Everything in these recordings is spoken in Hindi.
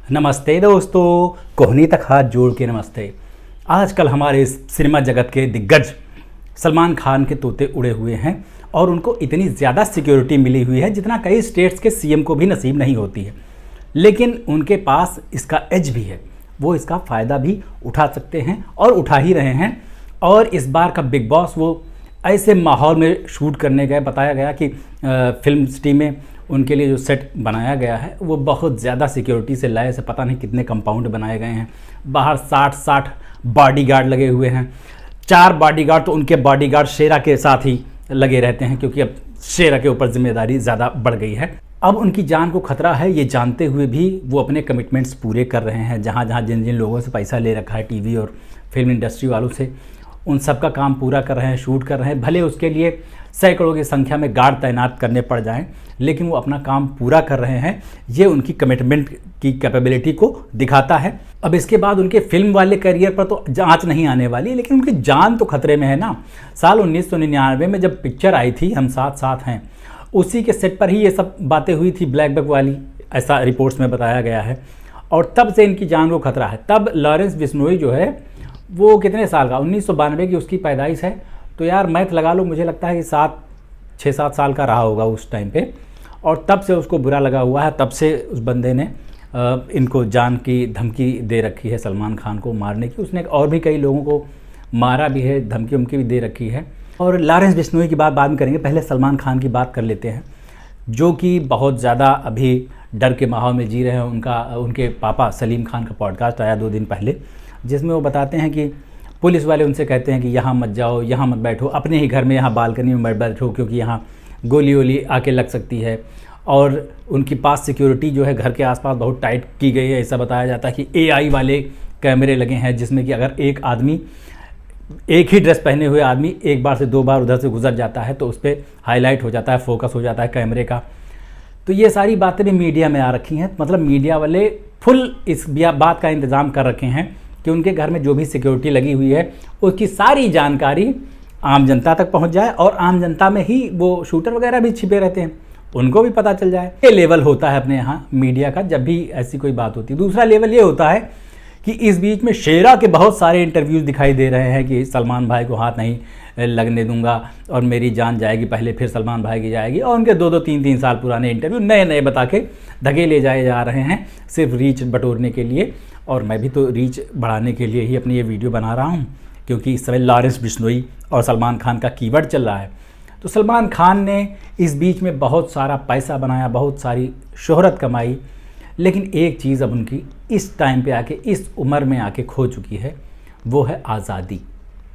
नमस्ते दोस्तों, कोहनी तक हाथ जोड़ के नमस्ते। आजकल हमारे इस सिनेमा जगत के दिग्गज सलमान खान के तोते उड़े हुए हैं और उनको इतनी ज़्यादा सिक्योरिटी मिली हुई है जितना कई स्टेट्स के सीएम को भी नसीब नहीं होती है। लेकिन उनके पास इसका एज भी है, वो इसका फ़ायदा भी उठा सकते हैं और उठा ही रहे हैं। और इस बार का बिग बॉस वो ऐसे माहौल में शूट करने गए, बताया गया कि फिल्म सिटी में उनके लिए जो सेट बनाया गया है वो बहुत ज़्यादा सिक्योरिटी से लाए से पता नहीं कितने कंपाउंड बनाए गए हैं। बाहर 60 बॉडीगार्ड लगे हुए हैं। 4 बॉडीगार्ड तो उनके बॉडीगार्ड शेरा के साथ ही लगे रहते हैं, क्योंकि अब शेरा के ऊपर जिम्मेदारी ज़्यादा बढ़ गई है। अब उनकी जान को खतरा है, ये जानते हुए भी वो अपने कमिटमेंट्स पूरे कर रहे हैं। जहाँ जहाँ जिन जिन लोगों से पैसा ले रखा है टीवी और फिल्म इंडस्ट्री वालों से, उन सब का काम पूरा कर रहे हैं, शूट कर रहे हैं। भले उसके लिए सैकड़ों की संख्या में गार्ड तैनात करने पड़ जाएं, लेकिन वो अपना काम पूरा कर रहे हैं। ये उनकी कमिटमेंट की कैपेबिलिटी को दिखाता है। अब इसके बाद उनके फिल्म वाले करियर पर तो जांच नहीं आने वाली, लेकिन उनकी जान तो खतरे में है ना। साल 1999 में जब पिक्चर आई थी हम साथ साथ हैं, उसी के सेट पर ही ये सब बातें हुई थी ब्लैक बक वाली, ऐसा रिपोर्ट्स में बताया गया है। और तब से इनकी जान को खतरा है। तब लॉरेंस बिश्नोई जो है वो कितने साल का, 1992 की उसकी पैदाइश है, तो यार मैथ लगा लो, मुझे लगता है कि 6-7 साल का रहा होगा उस टाइम पे। और तब से उसको बुरा लगा हुआ है, तब से उस बंदे ने इनको जान की धमकी दे रखी है सलमान खान को मारने की। उसने और भी कई लोगों को मारा भी है, धमकी उमकी भी दे रखी है। और लॉरेंस बिश्नोई की बात बाद में करेंगे, पहले सलमान खान की बात कर लेते हैं, जो कि बहुत ज़्यादा अभी डर के माहौल में जी रहे हैं। उनके पापा सलीम खान का पॉडकास्ट आया 2 दिन पहले, जिसमें वो बताते हैं कि पुलिस वाले उनसे कहते हैं कि यहाँ मत जाओ, यहाँ मत बैठो, अपने ही घर में यहाँ बालकनी में मत बैठो, क्योंकि यहाँ गोली वोली आके लग सकती है। और उनकी पास सिक्योरिटी जो है घर के आसपास बहुत टाइट की गई है। ऐसा बताया जाता है कि एआई वाले कैमरे लगे हैं, जिसमें कि अगर एक ही ड्रेस पहने हुए आदमी एक बार से 2 बार उधर से गुजर जाता है तो उस पर हाईलाइट हो जाता है, फोकस हो जाता है कैमरे का। तो ये सारी बातें भी मीडिया में आ रखी हैं। मतलब मीडिया वाले फुल इस बात का इंतज़ाम कर रखे हैं कि उनके घर में जो भी सिक्योरिटी लगी हुई है उसकी सारी जानकारी आम जनता तक पहुंच जाए, और आम जनता में ही वो शूटर वगैरह भी छिपे रहते हैं, उनको भी पता चल जाए। ये लेवल होता है अपने यहाँ मीडिया का जब भी ऐसी कोई बात होती है। दूसरा लेवल ये होता है कि इस बीच में शेरा के बहुत सारे इंटरव्यूज़ दिखाई दे रहे हैं कि सलमान भाई को हाथ नहीं लगने दूंगा और मेरी जान जाएगी पहले, फिर सलमान भाई की जाएगी। और उनके 2-2, 3-3 साल पुराने इंटरव्यू नए नए बता के धके ले जाए जा रहे हैं, सिर्फ रीच बटोरने के लिए। और मैं भी तो रीच बढ़ाने के लिए ही अपनी ये वीडियो बना रहा हूँ, क्योंकि इस समय लॉरेंस बिश्नोई और सलमान खान का कीवर्ड चल रहा है। तो सलमान खान ने इस बीच में बहुत सारा पैसा बनाया, बहुत सारी शोहरत कमाई, लेकिन एक चीज़ अब उनकी इस टाइम पे आके, इस उम्र में आके खो चुकी है, वो है आज़ादी।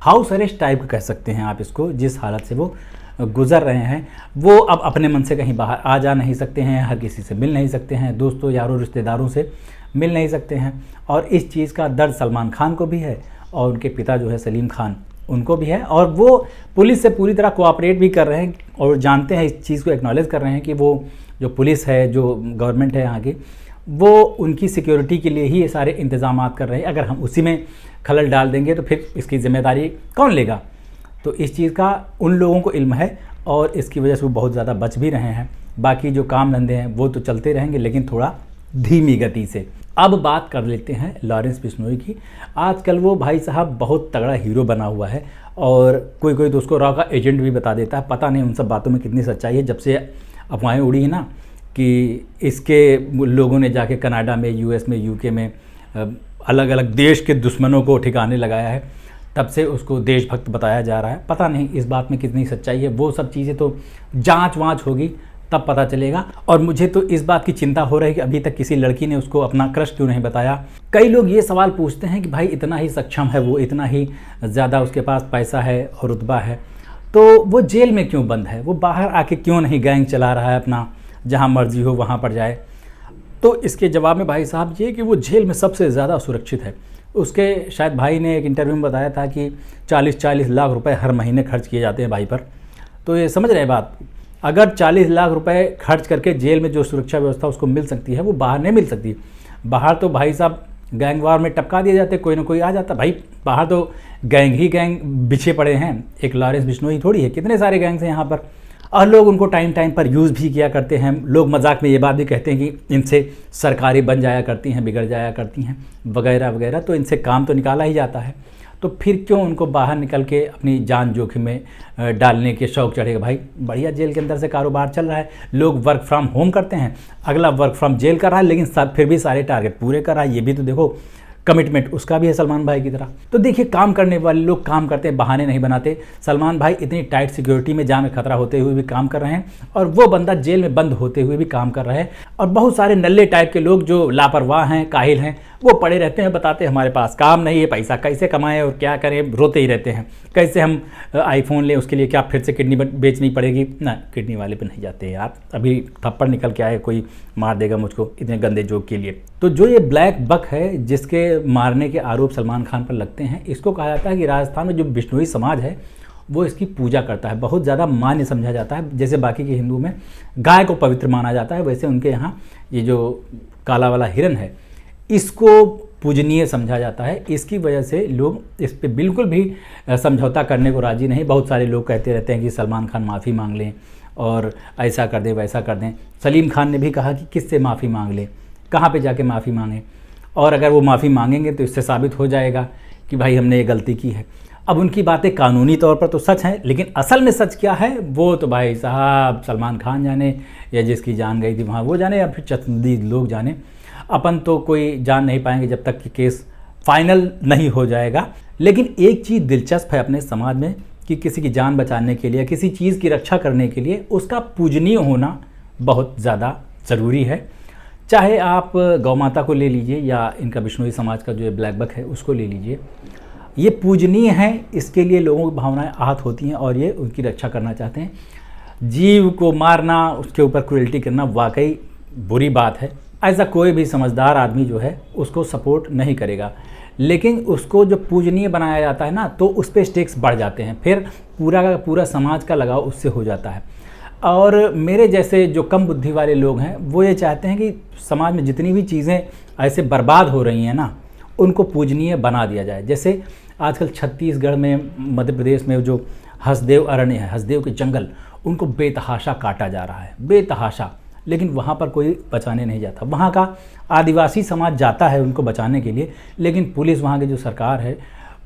हाउस अरेस्ट टाइप का कह सकते हैं आप इसको। जिस हालत से वो गुज़र रहे हैं, वो अब अपने मन से कहीं बाहर आ जा नहीं सकते हैं, हर किसी से मिल नहीं सकते हैं, दोस्तों यारों रिश्तेदारों से मिल नहीं सकते हैं। और इस चीज़ का दर्द सलमान खान को भी है और उनके पिता जो है सलीम खान, उनको भी है। और वो पुलिस से पूरी तरह कोऑपरेट भी कर रहे हैं और जानते हैं, इस चीज़ को एक्नॉलेज कर रहे हैं कि वो जो पुलिस है, जो गवर्नमेंट है यहाँ की, वो उनकी सिक्योरिटी के लिए ही ये सारे इंतजाम कर रहे हैं। अगर हम उसी में खलल डाल देंगे तो फिर इसकी जिम्मेदारी कौन लेगा। तो इस चीज़ का उन लोगों को इल्म है और इसकी वजह से वो बहुत ज़्यादा बच भी रहे हैं। बाकी जो काम धंधे हैं वो तो चलते रहेंगे, लेकिन थोड़ा धीमी गति से। अब बात कर लेते हैं लॉरेंस बिश्नोई की। आजकल वो भाई साहब बहुत तगड़ा हीरो बना हुआ है, और कोई तो उसको रॉ का एजेंट भी बता देता है। पता नहीं उन सब बातों में कितनी सच्चाई है। जब से अफवाहें उड़ी है ना कि इसके लोगों ने जाके कनाडा में, यूएस में, यूके में अलग अलग देश के दुश्मनों को ठिकाने लगाया है, तब से उसको देशभक्त बताया जा रहा है। पता नहीं इस बात में कितनी सच्चाई है। वो सब चीज़ें तो जांच वाँच होगी तब पता चलेगा। और मुझे तो इस बात की चिंता हो रही है कि अभी तक किसी लड़की ने उसको अपना क्रश क्यों नहीं बताया। कई लोग ये सवाल पूछते हैं कि भाई इतना ही सक्षम है वो, इतना ही ज़्यादा उसके पास पैसा है और रुतबा है, तो वो जेल में क्यों बंद है, वो बाहर आके क्यों नहीं गैंग चला रहा है अपना, जहाँ मर्जी हो वहाँ पर जाए। तो इसके जवाब में भाई साहब ये कि वो जेल में सबसे ज़्यादा सुरक्षित है। उसके शायद भाई ने एक इंटरव्यू में बताया था कि 40-40 लाख रुपए हर महीने खर्च किए जाते हैं भाई पर। तो ये समझ रहे हैं बात। अगर 40 लाख रुपए खर्च करके जेल में जो सुरक्षा व्यवस्था उसको मिल सकती है, वो बाहर नहीं मिल सकती। बाहर तो भाई साहब गैंगवार में टपका दिए जाते, कोई ना कोई आ जाता। भाई बाहर तो गैंग ही गैंग बिछे पड़े हैं, एक लॉरेंस बिश्नोई थोड़ी है, कितने सारे गैंग्स हैं यहाँ पर। और लोग उनको टाइम टाइम पर यूज़ भी किया करते हैं। लोग मजाक में ये बात भी कहते हैं कि इनसे सरकारें बन जाया करती हैं, बिगड़ जाया करती हैं वगैरह वगैरह, तो इनसे काम तो निकाला ही जाता है, तो फिर क्यों उनको बाहर निकल के अपनी जान जोखिम में डालने के शौक़ चढ़ेगा। भाई बढ़िया जेल के अंदर से कारोबार चल रहा है, लोग वर्क फ्रॉम होम करते हैं, अगला वर्क फ्रॉम जेल कर रहा है, लेकिन फिर भी सारे टारगेट पूरे कर रहा है। ये भी तो देखो कमिटमेंट उसका भी है सलमान भाई की तरह। तो देखिए काम करने वाले लोग काम करते हैं, बहाने नहीं बनाते। सलमान भाई इतनी टाइट सिक्योरिटी में जान में खतरा होते हुए भी काम कर रहे हैं, और वो बंदा जेल में बंद होते हुए भी काम कर रहा है। और बहुत सारे नल्ले टाइप के लोग जो लापरवाह हैं, काहिल हैं, वो पड़े रहते हैं, बताते हैं हमारे पास काम नहीं है, पैसा कैसे कमाएं और क्या करें, रोते ही रहते हैं। कैसे हम आईफोन लें, उसके लिए क्या फिर से किडनी बेचनी पड़ेगी ना। किडनी वाले पे नहीं जाते यार, अभी थप्पड़ निकल के आए, कोई मार देगा मुझको इतने गंदे जोक के लिए। तो जो ये ब्लैक बक है जिसके मारने के आरोप सलमान खान पर लगते हैं, इसको कहा जाता है कि राजस्थान में जो बिश्नोई समाज है वो इसकी पूजा करता है, बहुत ज़्यादा मान्य समझा जाता है। जैसे बाकी के हिंदू में गाय को पवित्र माना जाता है, वैसे उनके यहाँ ये जो काला वाला हिरन है इसको पूजनीय समझा जाता है। इसकी वजह से लोग इस पे बिल्कुल भी समझौता करने को राज़ी नहीं। बहुत सारे लोग कहते रहते हैं कि सलमान खान माफ़ी मांग लें और ऐसा कर दें वैसा कर दें। सलीम खान ने भी कहा कि किससे माफ़ी मांग लें, कहाँ पे जाके माफ़ी मांगें, और अगर वो माफ़ी मांगेंगे तो इससे साबित हो जाएगा कि भाई हमने ये गलती की है। अब उनकी बातें कानूनी तौर पर तो सच हैं, लेकिन असल में सच क्या है वो तो भाई साहब सलमान खान जाने, या जिसकी जान गई थी वहाँ वो जाने, या फिर चंद लोग जाने। अपन तो कोई जान नहीं पाएंगे जब तक कि केस फाइनल नहीं हो जाएगा। लेकिन एक चीज़ दिलचस्प है अपने समाज में कि किसी की जान बचाने के लिए, किसी चीज़ की रक्षा करने के लिए उसका पूजनीय होना बहुत ज़्यादा ज़रूरी है। चाहे आप गौ माता को ले लीजिए या इनका बिश्नोई समाज का जो ये ब्लैक बक है उसको ले लीजिए, ये पूजनीय है, इसके लिए लोगों की भावनाएं आहत होती हैं और ये उनकी रक्षा करना चाहते हैं। जीव को मारना, उसके ऊपर क्रूएल्टी करना वाकई बुरी बात है। ऐसा कोई भी समझदार आदमी जो है उसको सपोर्ट नहीं करेगा, लेकिन उसको जो पूजनीय बनाया जाता है ना, तो उस पर स्टेक्स बढ़ जाते हैं, फिर पूरा का पूरा समाज का लगाव उससे हो जाता है। और मेरे जैसे जो कम बुद्धि वाले लोग हैं वो ये चाहते हैं कि समाज में जितनी भी चीज़ें ऐसे बर्बाद हो रही हैं ना, उनको पूजनीय बना दिया जाए। जैसे आजकल छत्तीसगढ़ में, मध्य प्रदेश में जो हसदेव अरण्य है, हसदेव के जंगल, उनको बेतहाशा काटा जा रहा है, बेतहाशा, लेकिन वहाँ पर कोई बचाने नहीं जाता। वहाँ का आदिवासी समाज जाता है उनको बचाने के लिए, लेकिन पुलिस, वहाँ की जो सरकार है,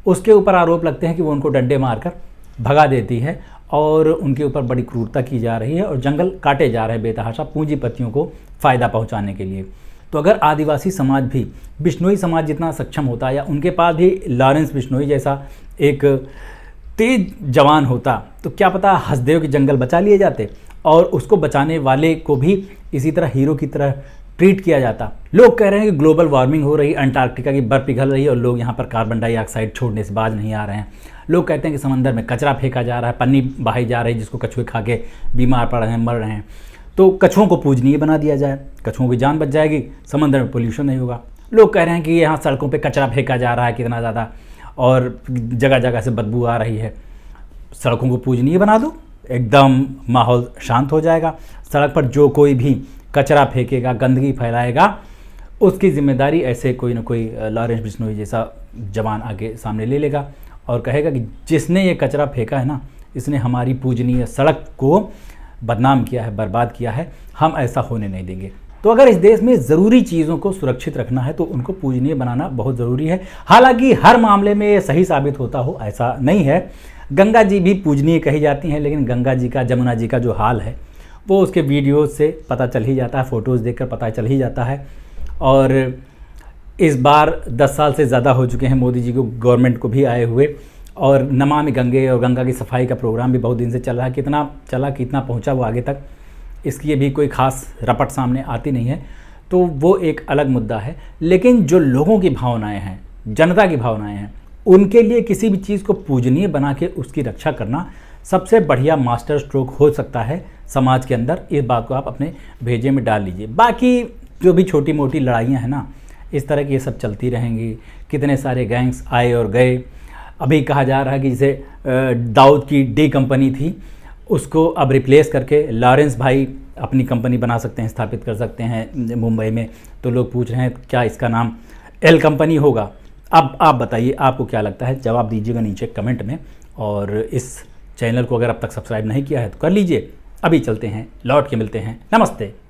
उसके ऊपर आरोप लगते हैं कि वो उनको डंडे मारकर भगा देती है और उनके ऊपर बड़ी क्रूरता की जा रही है और जंगल काटे जा रहे हैं बेतहाशा पूंजीपतियों को फ़ायदा पहुँचाने के लिए। तो अगर आदिवासी समाज भी बिश्नोई समाज जितना सक्षम होता या उनके पास भी लॉरेंस बिश्नोई जैसा एक तेज जवान होता, तो क्या पता हसदेव के जंगल बचा लिए जाते और उसको बचाने वाले को भी इसी तरह हीरो की तरह ट्रीट किया जाता। लोग कह रहे हैं कि ग्लोबल वार्मिंग हो रही, अंटार्कटिका की बर्फ पिघल रही है और लोग यहाँ पर कार्बन डाइऑक्साइड छोड़ने से बाज नहीं आ रहे हैं। लोग कहते हैं कि समंदर में कचरा फेंका जा रहा है, पन्नी बहाई जा रही है, जिसको कछुए खा के बीमार पड़ रहे हैं, मर रहे हैं। तो कछुओं को पूजनीय बना दिया जाए, कछुओं की जान बच जाएगी, समंदर में पोल्यूशन नहीं होगा। लोग कह रहे हैं कि यहाँ सड़कों पे कचरा फेंका जा रहा है कितना ज़्यादा और जगह जगह से बदबू आ रही है, सड़कों को पूजनीय बना दो, एकदम माहौल शांत हो जाएगा। सड़क पर जो कोई भी कचरा फेंकेगा, गंदगी फैलाएगा, उसकी जिम्मेदारी ऐसे कोई ना कोई लॉरेंस बिश्नोई जैसा जवान आगे सामने ले लेगा और कहेगा कि जिसने ये कचरा फेंका है ना, इसने हमारी पूजनीय सड़क को बदनाम किया है, बर्बाद किया है, हम ऐसा होने नहीं देंगे। तो अगर इस देश में ज़रूरी चीज़ों को सुरक्षित रखना है तो उनको पूजनीय बनाना बहुत ज़रूरी है। हालांकि हर मामले में ये सही साबित होता हो ऐसा नहीं है। गंगा जी भी पूजनीय कही जाती हैं, लेकिन गंगा जी का, जमुना जी का जो हाल है वो उसके वीडियोज़ से पता चल ही जाता है, फ़ोटोज़ देखकर पता चल ही जाता है। और इस बार 10 साल से ज़्यादा हो चुके हैं मोदी जी को, गवर्नमेंट को भी आए हुए, और नमामि गंगे और गंगा की सफाई का प्रोग्राम भी बहुत दिन से चल रहा है। कितना चला, कितना पहुंचा वो आगे तक, इसकी भी कोई ख़ास रपट सामने आती नहीं है, तो वो एक अलग मुद्दा है। लेकिन जो लोगों की भावनाएं हैं, जनता की भावनाएं हैं, उनके लिए किसी भी चीज़ को पूजनीय बना के उसकी रक्षा करना सबसे बढ़िया मास्टर स्ट्रोक हो सकता है समाज के अंदर। इस बात को आप अपने भेजे में डाल लीजिए। बाकी जो भी छोटी मोटी लड़ाइयाँ हैं ना, इस तरह की ये सब चलती रहेंगी। कितने सारे गैंग्स आए और गए। अभी कहा जा रहा है कि जैसे दाऊद की डी कंपनी थी, उसको अब रिप्लेस करके लॉरेंस भाई अपनी कंपनी बना सकते हैं, स्थापित कर सकते हैं मुंबई में। तो लोग पूछ रहे हैं क्या इसका नाम एल कंपनी होगा। अब आप बताइए, आपको क्या लगता है, जवाब दीजिएगा नीचे कमेंट में। और इस चैनल को अगर अब तक सब्सक्राइब नहीं किया है तो कर लीजिए। अभी चलते हैं, लौट के मिलते हैं। नमस्ते।